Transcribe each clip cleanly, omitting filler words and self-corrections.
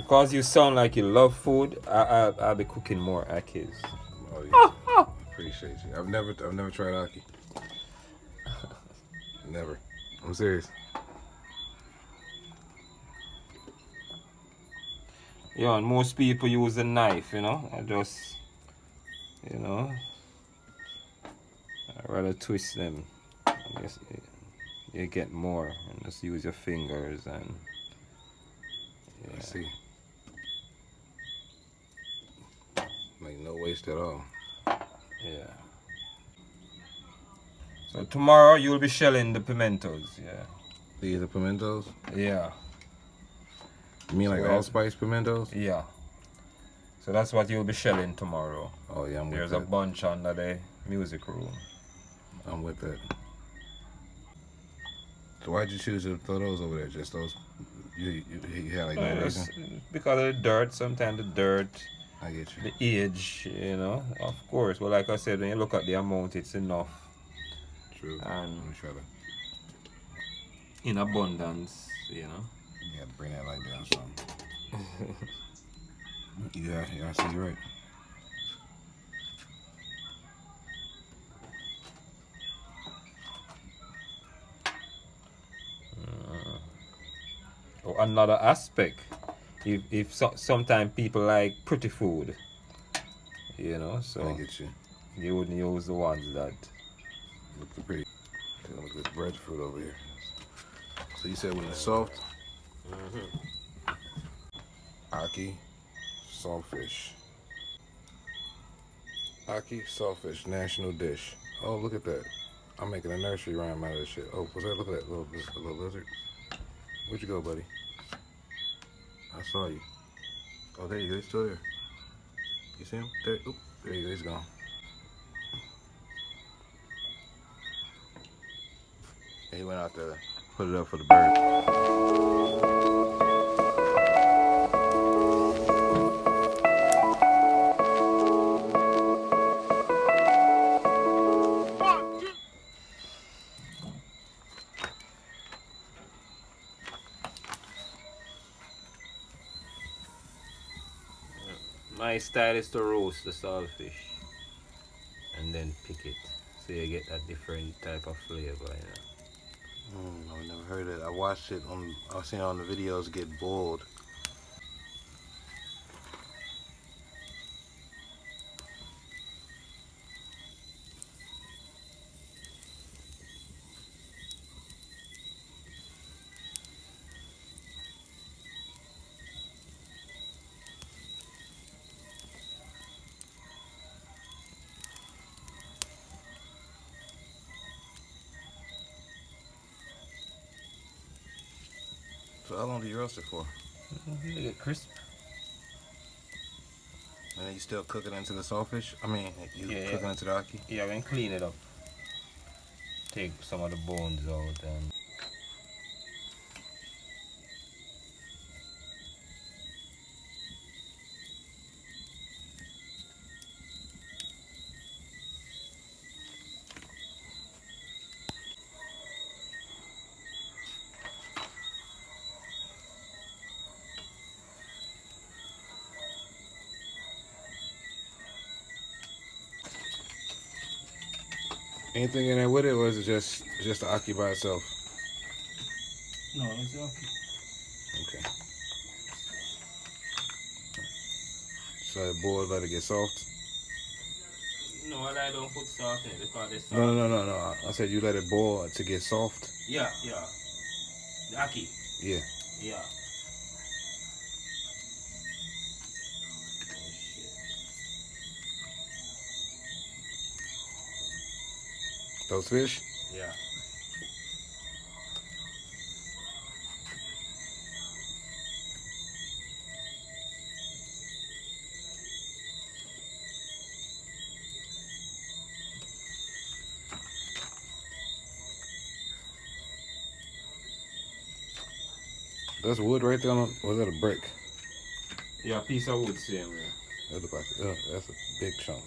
Because you sound like you love food, I'll be cooking more Ackees. Oh, yeah. Appreciate you. I've never tried Ackee. Never. I'm serious. Yeah, and most people use a knife, you know. I just, you know, I rather twist them. I guess you get more and just use your fingers and. Yeah. I see. Like no waste at all. Yeah. So tomorrow you'll be shelling the pimentos, yeah. These are pimentos? Yeah. You mean like So allspice pimentos? Yeah. So that's what you'll be shelling tomorrow. Oh yeah, I'm with There's that. a bunch under the music room. I'm with that. So why'd you choose to throw those over there? Just those? You had like no reason? Because of the dirt, sometimes the dirt, I get you. the age, you know, of course. But like I said, when you look at the amount, it's enough. True. And Let me try to. in abundance, you know. You gotta bring that light down some. Yeah, I see you're right. Another aspect, if sometimes people like pretty food, you know, so I get you. you wouldn't use the ones that Look pretty. Look at this breadfruit over here. So you said when it's soft, Ackee, saltfish. Ackee, saltfish, national dish. Oh, look at that. I'm making a nursery rhyme out of this shit. Oh, what's that? Look at that little lizard. Where'd you go, buddy? I saw you. Oh, there you go. He's still there. You see him? There. Oop, there you go. He's gone. He went out to put it up for the bird. my style is to roast the saltfish and then pick it, so you get that different type of flavor, you know. I've never heard it. I watched it on. I've seen it on the videos get boiled. So how long do you roast it for? You get crisp. And then you still cook it into the saltfish? I mean, you cook it into the Ackee? Yeah, then clean it up. Take some of the bones out and... Anything in there with it, or is it just the Ackee by itself? No, it's okay. Okay. So it boiled, let it get soft? No, I don't put salt in it because it's salt. No. I said you let it boil to get soft? Yeah. The Ackee. Yeah. Yeah. Those fish? Yeah. That's wood right there on, or is that a brick? Yeah, piece of wood same way. That look like, that's a big chunk.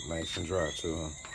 Yeah. Nice and dry too, huh?